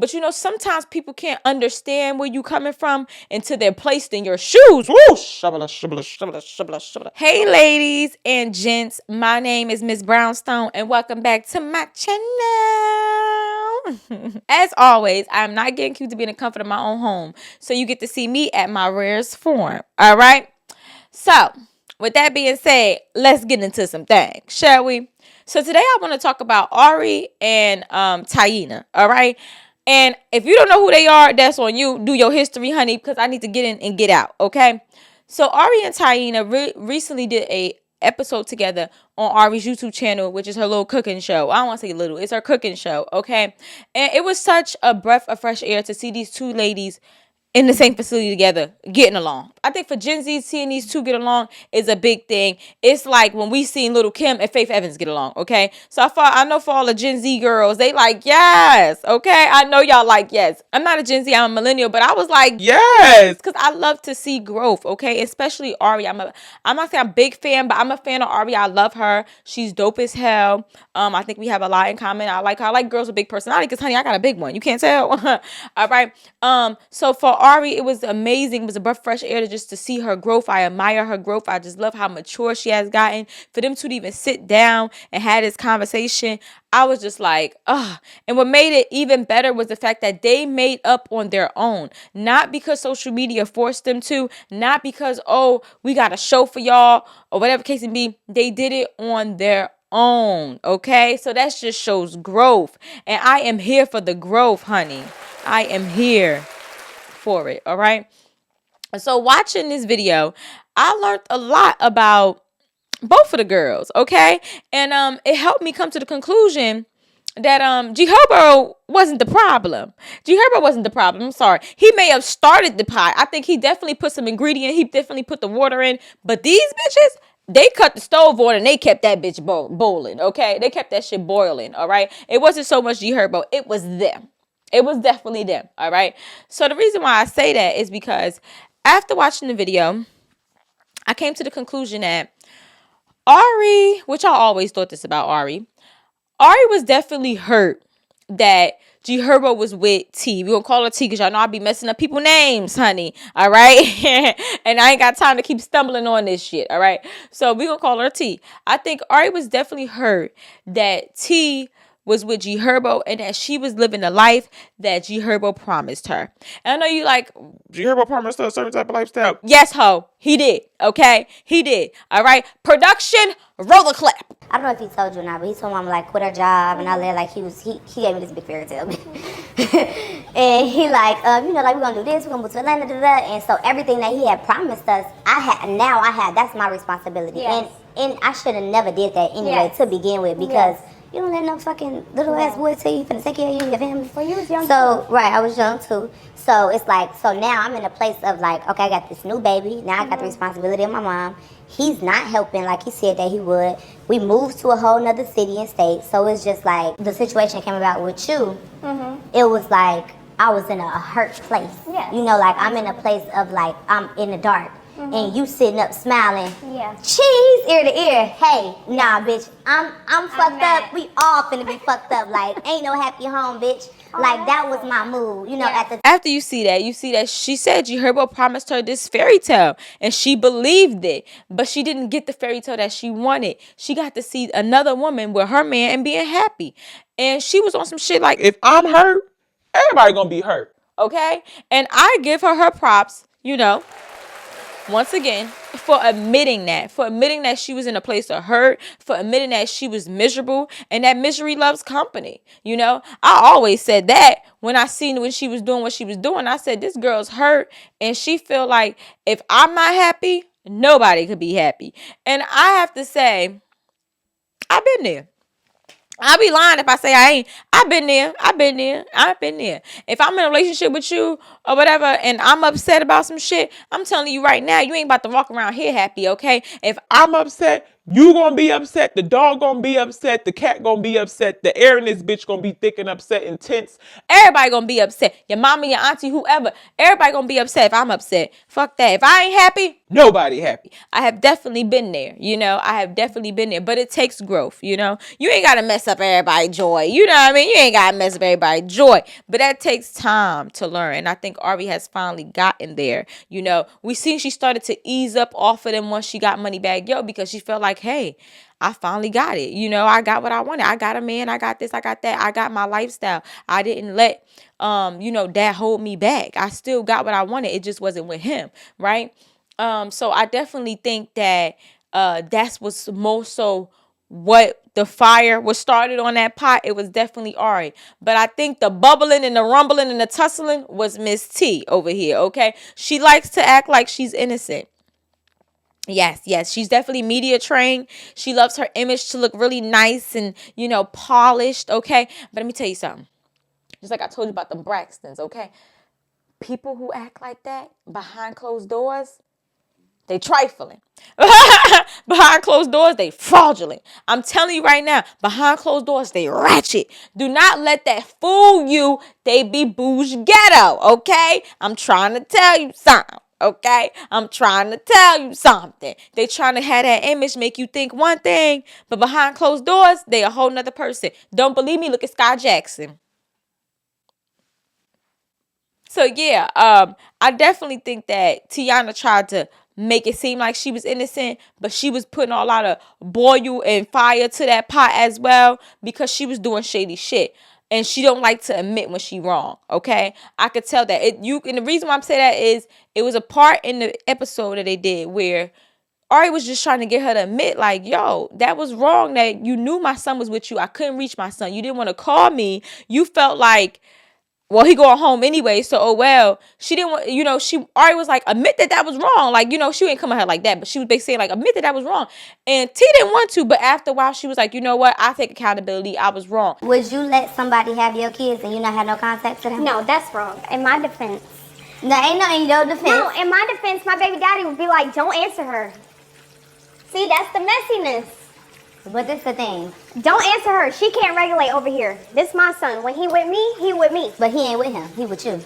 But sometimes people can't understand where you coming from until they're placed in your shoes. Woo! Shabala, shabala, shabala, shabala, shabala. Hey, ladies and gents, my name is Miss Brownstone, and welcome back to my channel. As always, I'm not getting cute to be in the comfort of my own home, so you get to see me at my rarest form. All right. So, with that being said, let's get into some things, shall we? So today I want to talk about Ari and Taina. All right. And if you don't know who they are, that's on you. Do your history, honey, because I need to get in and get out, okay? So Ari and Taina recently did a episode together on Ari's YouTube channel, which is her little cooking show. I don't want to say little. It's her cooking show, okay? And it was such a breath of fresh air to see these two ladies in the same facility together, getting along. I think for Gen Z, seeing these two get along is a big thing. It's like when we seen Little Kim and Faith Evans get along, okay? So I know for all the Gen Z girls, they like, yes, okay? I know y'all like, yes. I'm not a Gen Z, I'm a millennial, but I was like, yes, because I love to see growth, okay? Especially Ari. I'm not saying I'm a big fan, but I'm a fan of Ari. I love her. She's dope as hell. I think we have a lot in common. I like her. I like girls with big personality because, honey, I got a big one. You can't tell. All right. So for Ari, it was amazing. It was a breath of fresh air to see her growth. I admire her growth. I just love how mature she has gotten. For them to even sit down and have this conversation, I was just like, ugh. And what made it even better was the fact that they made up on their own. Not because social media forced them to, not because, oh, we got a show for y'all or whatever case it be. They did it on their own, okay? So that just shows growth. And I am here for the growth, honey. I am here for it, all right? So watching this video, I learned a lot about both of the girls, okay? And it helped me come to the conclusion that gherbo wasn't the problem. Gherbo wasn't the problem. I'm sorry. He may have started the pie. I think he definitely put some ingredient. He definitely put the water in. But these bitches, they cut the stove on and they kept that bitch boiling, okay? They kept that shit boiling, all right? It wasn't so much gherbo. It was them. It was definitely them, all right? So the reason why I say that is because after watching the video, I came to the conclusion that Ari, which I always thought this about Ari was definitely hurt that gherbo was with T. We gonna call her T because y'all know I be messing up people's names, honey. All right. And I ain't got time to keep stumbling on this shit. All right. So we gonna call her T. I think Ari was definitely hurt that T was with gherbo and that she was living the life that gherbo promised her. And I know you like, gherbo promised her a certain type of lifestyle. Yes, ho. He did. Okay. He did. All right. Production, roll the clap. I don't know if he told you or not, but he told mom like quit her job and all that. Like he gave me this big fairy tale, and he like like we're gonna do this, we're gonna move to Atlanta, and so everything that he had promised us, I had. That's my responsibility, yes. and I should have never did that anyway to begin with because. Yes. You don't let no fucking little ass boy tell you finna take care of you and your family. Well, you was young too. Right, I was young too. So it's like, so now I'm in a place of like, okay, I got this new baby. Now I got the responsibility of my mom. He's not helping like he said that he would. We moved to a whole nother city and state. So it's just like the situation came about with you. It was like I was in a hurt place. Yes. Like I'm in a place of like, I'm in the dark. And you sitting up smiling, cheese ear to ear. Hey, nah, bitch, I'm fucked up. We all finna be fucked up. Like, ain't no happy home, bitch. Like that was my mood, After you see that she said gherbo promised her this fairy tale, and she believed it, but she didn't get the fairy tale that she wanted. She got to see another woman with her man and being happy, and she was on some shit like, if I'm hurt, everybody gonna be hurt, okay? And I give her props, once again, for admitting that she was in a place of hurt, for admitting that she was miserable, and that misery loves company. I always said that when she was doing what she was doing. I said, this girl's hurt, and she feel like if I'm not happy, nobody could be happy. And I have to say, I've been there. I'll be lying if I say I ain't. I've been there. If I'm in a relationship with you or whatever and I'm upset about some shit, I'm telling you right now, you ain't about to walk around here happy, okay? If I'm upset, You gonna be upset, the dog gonna be upset, the cat gonna be upset, the air in this bitch gonna be thick and upset and tense. Everybody gonna be upset. Your mama, your auntie, whoever. Everybody gonna be upset if I'm upset. Fuck that. If I ain't happy, Nobody happy. I have definitely been there, I have definitely been there, but it takes growth, you ain't got to mess up everybody's joy, you know what I mean? You ain't got to mess up everybody's joy, but that takes time to learn, and I think Ari has finally gotten there, we seen she started to ease up off of them once she got money back, because she felt like, hey, I finally got it. I got what I wanted. I got a man. I got this. I got that. I got my lifestyle. I didn't let, that hold me back. I still got what I wanted. It just wasn't with him. Right. So I definitely think that that's what's most so what the fire was started on that pot. It was definitely Ari. But I think the bubbling and the rumbling and the tussling was Miss T over here. Okay. She likes to act like she's innocent. Yes. She's definitely media trained. She loves her image to look really nice and, polished. Okay. But let me tell you something. Just like I told you about the Braxtons. Okay. People who act like that behind closed doors, they trifling. Behind closed doors, they fraudulent. I'm telling you right now, behind closed doors, they ratchet. Do not let that fool you. They be bougie ghetto, okay? I'm trying to tell you something. Okay, I'm trying to tell you something. They trying to have that image make you think one thing, but behind closed doors, they a whole nother person. Don't believe me? Look at Sky Jackson. So yeah, I definitely think that Tiana tried to make it seem like she was innocent, but she was putting a lot of boil and fire to that pot as well because she was doing shady shit. And she don't like to admit when she wrong. Okay, I could tell that. And the reason why I'm saying that is it was a part in the episode that they did where Ari was just trying to get her to admit, like, yo, that was wrong. That you knew my son was with you. I couldn't reach my son. You didn't want to call me. You felt like, well, he going home anyway, so oh well. She didn't want, she Ari was like, admit that was wrong. Like, she ain't come at her like that, but she was basically saying, like, admit that was wrong. And T didn't want to, but after a while, she was like, you know what? I take accountability. I was wrong. Would you let somebody have your kids and you not have no contact to them? No, that's wrong. In my defense. No, ain't no in your defense. No, in my defense, my baby daddy would be like, don't answer her. See, that's the messiness. But this the thing. Don't answer her. She can't regulate over here. This my son. When he with me, he with me. But he ain't with him. He with you.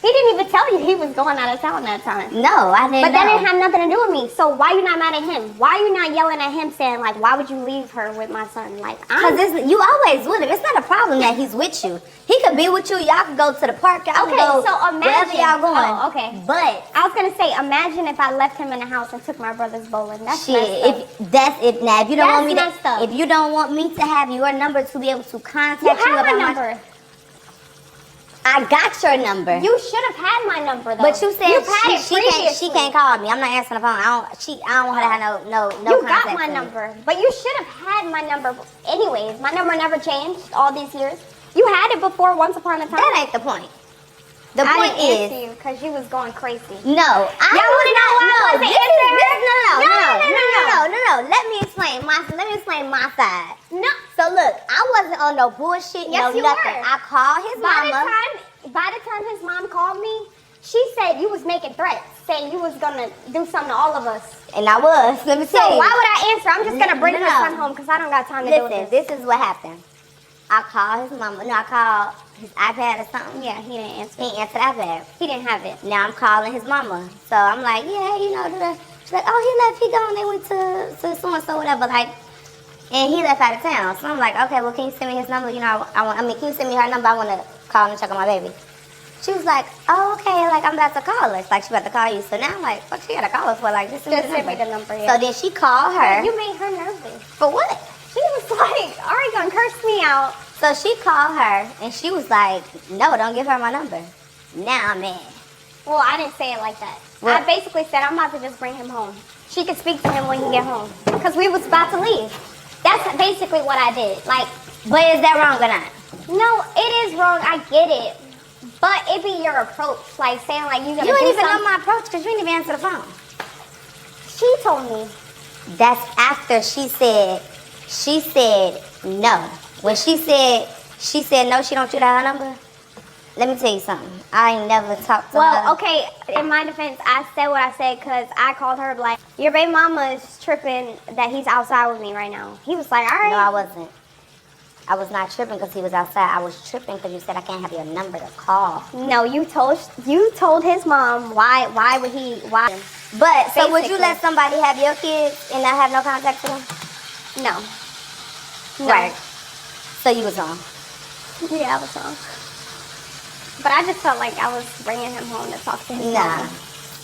He didn't even tell you he was going out of town that time. No, I didn't But that know. didn't have nothing to do with me. So why you not mad at him? Why you not yelling at him saying, like, why would you leave her with my son? Like, Because you always with him. It's not a problem that he's with you. He could be with you. Y'all can go to the park. Y'all can go so imagine. wherever y'all going. Oh, okay. But I was going to say, imagine if I left him in the house and took my brother's bowling. That's shit, if you don't want me to, if you don't want me to have your number to be able to contact you have about my number. I got your number. You should have had my number though. But you said she can't call me. I'm not answering the phone. I don't want her to have no You contact got my with number, but you should have had my number. Anyways, my number never changed all these years. You had it before once upon a time. That ain't the point. The I point didn't is answer you because you was going crazy. no. Y'all want to know why I wasn't answering? No. Let me explain my side. No. So look, I wasn't on no bullshit. Yes, you nothing. were. I called his mama. By the time his mom called me, she said you was making threats, saying you was gonna do something to all of us. And I was. Let me tell you. So why would I answer? I'm just gonna bring my son home because I don't got time to do Listen, this. this is what happened. I called his mama. No, I called his iPad or something. Yeah, he didn't answer. He didn't answer the iPad. He didn't have it. Now I'm calling his mama. So I'm like, yeah, she's like, oh, he left. He gone. They went to so and so, whatever. Like, and he left out of town. So I'm like, okay, well, can you send me his number? Can you send me her number? I want to call and check on my baby. She was like, oh, okay, like, I'm about to call her. Like, she about to call you. So now I'm like, what she got to call us for? Like, just send me the number. Yeah. So then she called her. You made her nervous. For what? She was like, Ari gonna curse me out. So she called her, and she was like, no, don't give her my number. Now I'm mad. Well, I didn't say it like that. What? I basically said I'm about to just bring him home. She could speak to him when he get home. Because we was about to leave. That's basically what I did. Like, but is that wrong or not? No, it is wrong. I get it. But it be your approach. Like, saying like you gonna You do didn't even know something. my approach because you didn't even answer the phone. She told me. That's after she said no. When she said no, she don't shoot out her number. Let me tell you something. I ain't never talked to her. Well, okay, in my defense, I said what I said because I called her like, Your baby mama is tripping that he's outside with me right now. He was like, all right. No, I wasn't. I was not tripping because he was outside. I was tripping because you said I can't have your number to call. No, you told his mom why would he why? But so would you Basically. let somebody have your kids and not have no contact with them? No. Right. So you was wrong. Yeah, I was wrong. But I just felt like I was bringing him home to talk to his Nah. mom.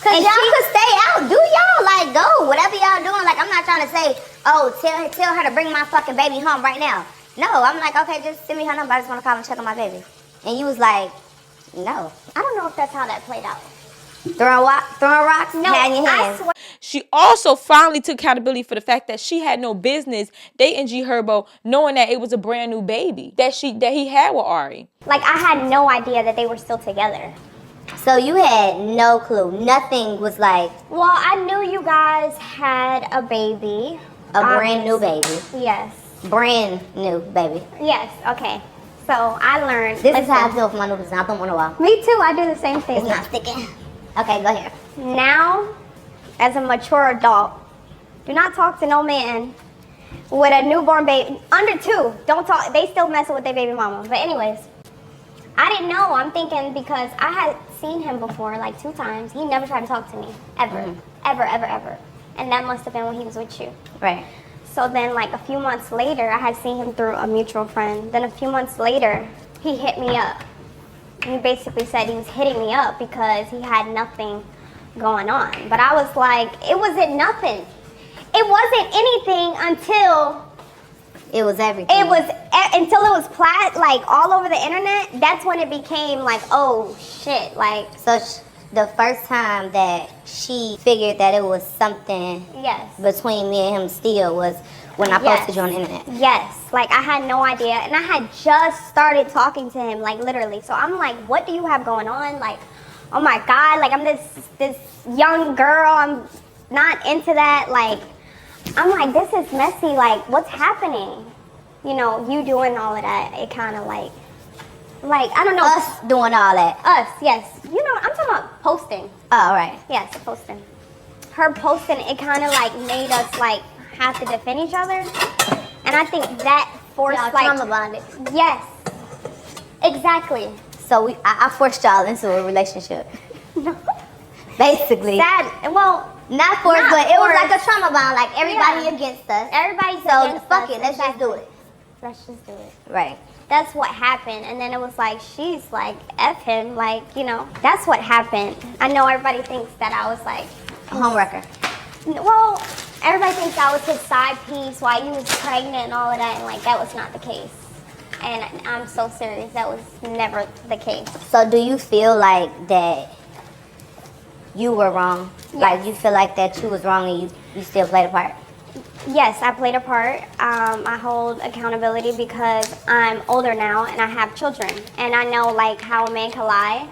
Cause And y'all she- could stay out. Do y'all like go whatever y'all doing? Like I'm not trying to say, oh, tell her to bring my fucking baby home right now. No, I'm like, okay, just send me her number. I just want to call and check on my baby. And you was like, no. I don't know if that's how that played out. Throwing rocks, No, had in your I hands. swear. She also finally took accountability for the fact that she had no business dating gherbo, knowing that it was a brand new baby that he had with Ari. Like, I had no idea that they were still together. So you had no clue. Nothing was like Well, I knew you guys had a baby. a brand new baby. Yes. Brand new baby. Yes, okay. So I learned. This is how I listen, feel for my noodles. I put them on the wall. Me too, I do the same thing. It's not sticking. Okay, go ahead. Now, as a mature adult, do not talk to no man with a newborn baby. Under 2, don't talk. They still messing with their baby mama. But anyways, I didn't know. I'm thinking because I had seen him before like 2 times. He never tried to talk to me. Ever. Ever, ever, ever. And that must have been when he was with you. Right. So then like a few months later, I had seen him through a mutual friend. Then a few months later, he hit me up. He basically said he was hitting me up because he had nothing going on. But I was like, it wasn't nothing. It wasn't anything until It was everything. until it was like all over the internet. That's when it became like, oh shit, like So the first time that she figured that it was something yes. between me and him still was when I Yes. posted you on the internet. Yes, like I had no idea, and I had just started talking to him, like literally. So I'm like, what do you have going on? Like, oh my god, like I'm this young girl. I'm not into that. Like, I'm like, this is messy. Like, what's happening? You know, you doing all of that. It kind of like I don't know. Us doing all that. Us, yes. You know, I'm talking about posting. Oh, all right. Yes, posting. Her posting, it kind of like made us like have to defend each other, and I think that forced Y'all like trauma bonded. yes, exactly. So I forced y'all into a relationship. No. Basically. Sad. Well, Not forced, Not but it was forced. like a trauma bond. Like everybody Yeah. against us. everybody's So against fuck us, it. Let's just do exactly. it. Let's just do it. Right. That's what happened, and then it was like she's like F him, like you know. That's what happened. I know everybody thinks that I was like, Homewrecker. well, everybody thinks I was his side piece while he was pregnant and all of that, and like that was not the case. And I'm so serious. That was never the case. So do you feel like that you were wrong? Like you feel like that you was wrong and you still played a part? Yes, I played a part. I hold accountability because I'm older now and I have children. And I know like how a man can lie.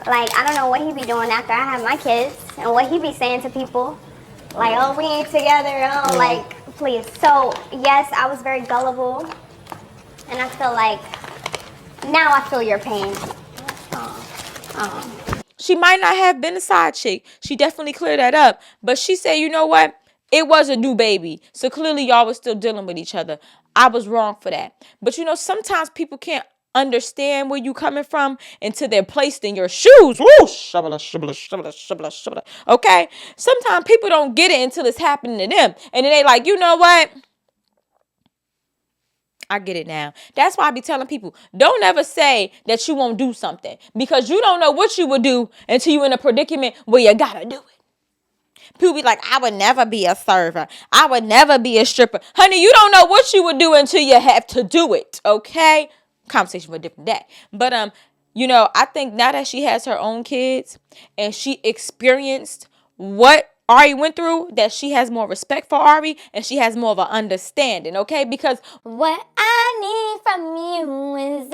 Like I don't know what he be doing after I have my kids and what he be saying to people. Like, oh, we ain't together. Oh, like, please. So yes, I was very gullible. And I feel like now I feel your pain. She might not have been a side chick. She definitely cleared that up. But she said, you know what? It was a new baby. So clearly y'all was still dealing with each other. I was wrong for that. But you know, sometimes people can't understand where you coming from until they're placed in your shoes. Woo! Shabala, shabala, shabala, shabala, shabala. Okay? Sometimes people don't get it until it's happening to them. And then they like, you know what? I get it now. That's why I be telling people, don't ever say that you won't do something. Because you don't know what you would do until you're in a predicament where you gotta do it. People be like, I would never be a server. I would never be a stripper. Honey, you don't know what you would do until you have to do it. Okay? Conversation for a different day. But you know, I think now that she has her own kids and she experienced what Ari went through, that she has more respect for Ari and she has more of an understanding, okay? Because What I need from you is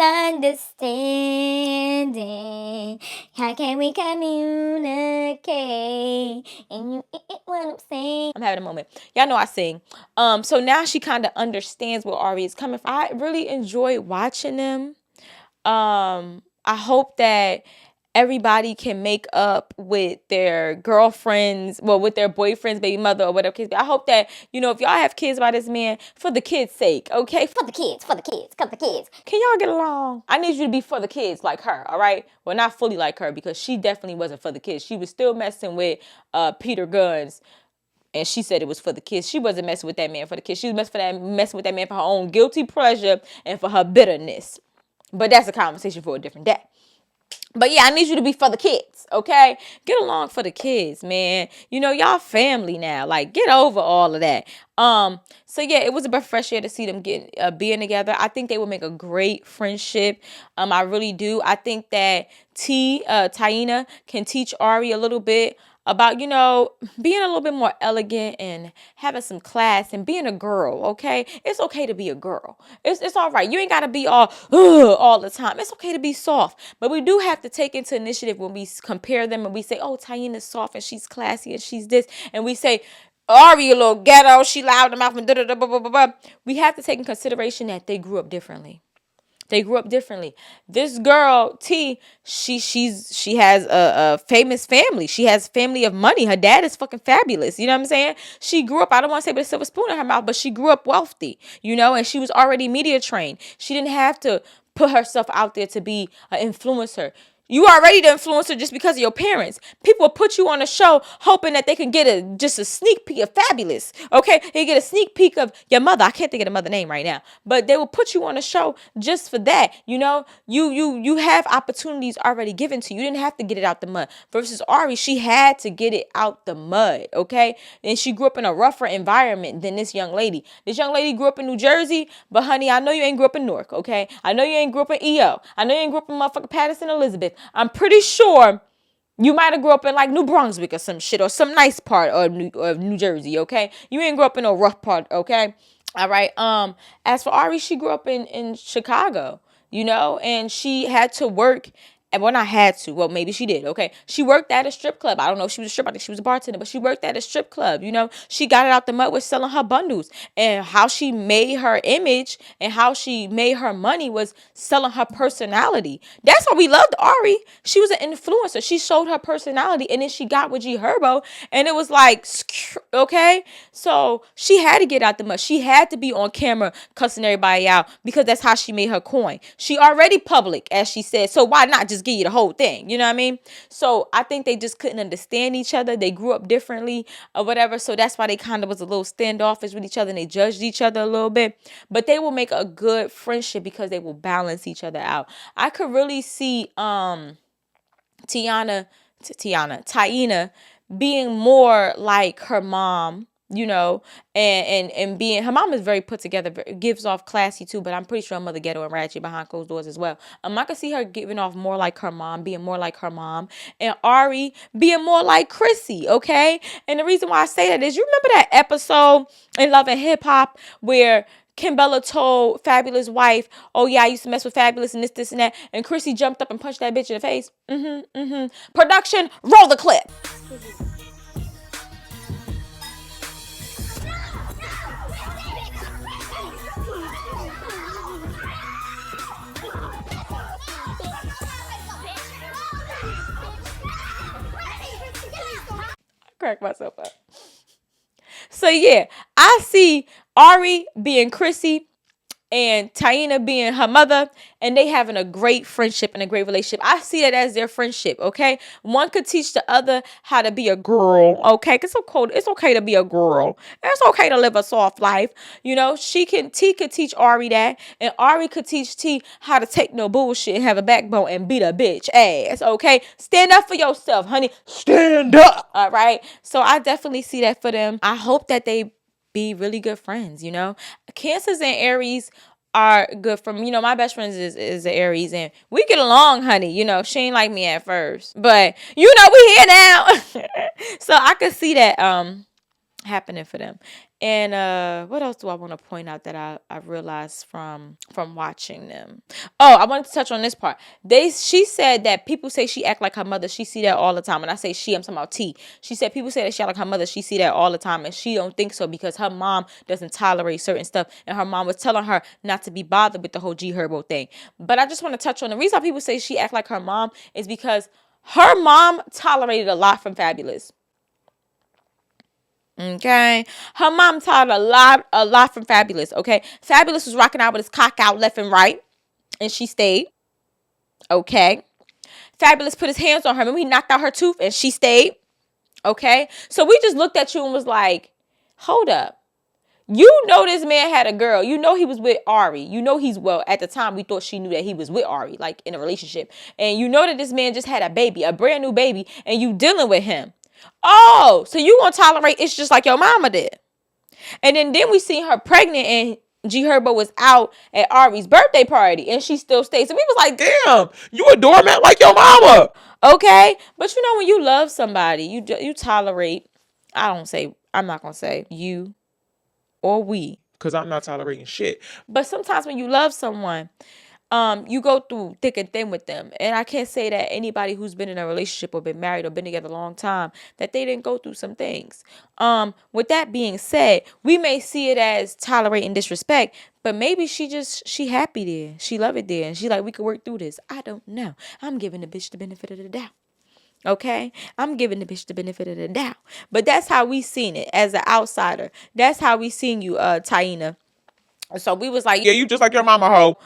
understanding. How can we communicate? And you what I'm saying. I'm having a moment. Y'all know I sing. So now she kind of understands where Ari is coming from. I really enjoy watching them. I hope that everybody can make up with their girlfriends, well, with their boyfriends, baby mother, or whatever case. But I hope that, if y'all have kids by this man, for the kids' sake, okay? For the kids, Can y'all get along? I need you to be for the kids like her, all right? Well, not fully like her, because she definitely wasn't for the kids. She was still messing with Peter Guns. And she said it was for the kids. She wasn't messing with that man for the kids. She was messing with that man for her own guilty pleasure and for her bitterness. But that's a conversation for a different day. But yeah, I need you to be for the kids, okay? Get along for the kids, man. Y'all family now. Like, get over all of that. So yeah, it was a breath of fresh air to see them being together. I think they would make a great friendship. I really do. I think that Taina can teach Ari a little bit about, being a little bit more elegant and having some class and being a girl, okay? It's okay to be a girl. It's all right. You ain't got to be all the time. It's okay to be soft. But we do have to take into initiative when we compare them and we say, oh, Taina's soft and she's classy and she's this. And we say, Ari, a little ghetto, she loud in the mouth and da-da-da, blah, blah, blah, blah. We have to take in consideration that they grew up differently. This girl, T, she has a famous family. She has family of money. Her dad is fucking fabulous. You know what I'm saying? She grew up, I don't want to say with a silver spoon in her mouth, but she grew up wealthy, and she was already media trained. She didn't have to put herself out there to be an influencer. You already the influencer just because of your parents. People will put you on a show hoping that they can get just a sneak peek of fabulous. Okay, they get a sneak peek of your mother. I can't think of the mother name right now, but they will put you on a show just for that. You have opportunities already given to you. You didn't have to get it out the mud. Versus Ari, she had to get it out the mud. Okay, and she grew up in a rougher environment than this young lady. This young lady grew up in New Jersey, but honey, I know you ain't grew up in Newark. Okay, I know you ain't grew up in EO. I know you ain't grew up in motherfucking Patterson, Elizabeth. I'm pretty sure you might have grew up in like New Brunswick or some shit or some nice part of New Jersey, okay? You ain't grew up in a rough part, okay? All right. As for Ari, she grew up in Chicago, and she had to work. And well, not had to. Well, maybe she did. Okay. She worked at a strip club. I don't know if she was a stripper. I think she was a bartender, but she worked at a strip club. She got it out the mud with selling her bundles. And how she made her image and how she made her money was selling her personality. That's why we loved Ari. She was an influencer. She showed her personality. And then she got with gherbo. And it was like, okay. So she had to get out the mud. She had to be on camera cussing everybody out because that's how she made her coin. She already public, as she said. So why not just give you the whole thing? You know what I mean? So I think they just couldn't understand each other. They grew up differently or whatever. So that's why they kind of was a little standoffish with each other and they judged each other a little bit. But they will make a good friendship because they will balance each other out. I could really see Taina being more like her mom, and being, her mom is very put together, gives off classy too, but I'm pretty sure her mother ghetto and ratchet behind closed doors as well. I could see her giving off more like her mom, being more like her mom, and Ari being more like Chrissy, okay? And the reason why I say that is, you remember that episode in Love and Hip Hop where Kimbella told Fabulous wife, oh yeah, I used to mess with Fabulous and this and that, and Chrissy jumped up and punched that bitch in the face. Production, roll the clip. Crack myself up. So yeah, I see Ari being Chrissy and Taina being her mother, and they having a great friendship and a great relationship. I see that as their friendship, okay? One could teach the other how to be a girl, okay? Cause it's okay to be a girl. It's okay to live a soft life. T could teach Ari that, and Ari could teach T how to take no bullshit and have a backbone and beat a bitch ass, okay? Stand up for yourself, honey. Stand up. All right. So I definitely see that for them. I hope that they be really good friends. Cancers and Aries are good from, my best friend is an Aries, and we get along, honey. She ain't like me at first, but we here now. So I could see that happening for them. And what else do I want to point out that I realized from watching them? Oh, I wanted to touch on this part. She said that people say she act like her mother. She see that all the time. And I say she, I'm talking about T. She said people say that she act like her mother. She see that all the time, and she don't think so because her mom doesn't tolerate certain stuff, and her mom was telling her not to be bothered with the whole gherbo thing. But I just want to touch on the reason why people say she act like her mom is because Her mom tolerated a lot from Fabulous. Okay. Her mom tolerated a lot from Fabulous. Okay. Fabulous was rocking out with his cock out left and right. And she stayed. Okay. Fabulous put his hands on her. Remember he knocked out her tooth and she stayed. Okay. So we just looked at you and was like, hold up. You know this man had a girl. You know he was with Ari. You know at the time we thought she knew that he was with Ari, like in a relationship. And you know that this man just had a baby, a brand new baby, and you dealing with him. Oh, so you gonna tolerate it's just like your mama did. And then we seen her pregnant and G Herbo was out at Ari's birthday party and she still stayed. So we was like, Damn, you a doormat like your mama. okay. But you know when you love somebody, you tolerate. I'm not gonna say you or we. Because I'm not tolerating shit. But sometimes when you love someone, you go through thick and thin with them. And I can't say that anybody who's been in a relationship or been married or been together a long time, that they didn't go through some things. With that being said, we may see it as tolerating disrespect, but maybe she happy there. She love it there. And she like, we could work through this. I don't know. I'm giving the bitch the benefit of the doubt. Okay, I'm giving the bitch the benefit of the doubt, but that's how we seen it as an outsider. That's how we seen you, Taina. So we was like, Yeah, you just like your mama, hoe.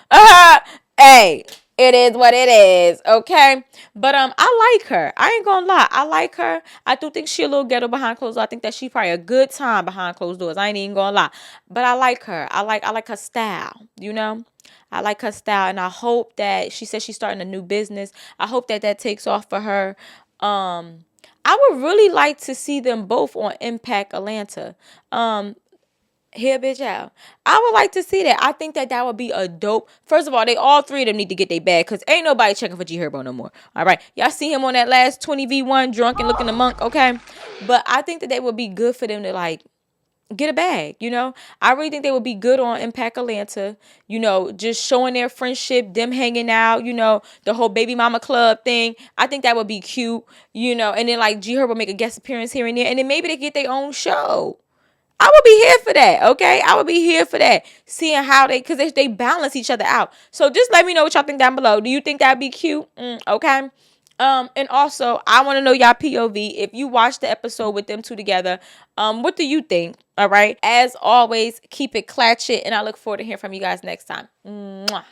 Hey, it is what it is, okay? But I like her. I ain't gonna lie, I like her. I do think she a little ghetto behind closed doors. I think that she probably a good time behind closed doors. I ain't even gonna lie, but I like her. I like her style. You know, I like her style, and I hope that she says she's starting a new business. I hope that takes off for her. I would really like to see them both on Impact Atlanta. Here, bitch, out. I would like to see that. I think that would be a dope. First of all, they all three of them need to get their bag because ain't nobody checking for G Herbo no more. All right, y'all see him on that last 20v1 drunk and looking a monk, okay? But I think that they would be good for them to like get a bag, you know. I really think they would be good on Impact Atlanta, you know, just showing their friendship, them hanging out, you know, the whole baby mama club thing. I think that would be cute, you know. And then like G Herbo make a guest appearance here and there, and then maybe they get their own show. I would be here for that, okay? I would be here for that. Seeing how because they balance each other out. So just let me know what y'all think down below. Do you think that'd be cute? Okay. And also, I want to know y'all POV. If you watched the episode with them two together, what do you think? All right. As always, keep it clatchet, and I look forward to hearing from you guys next time. Mwah.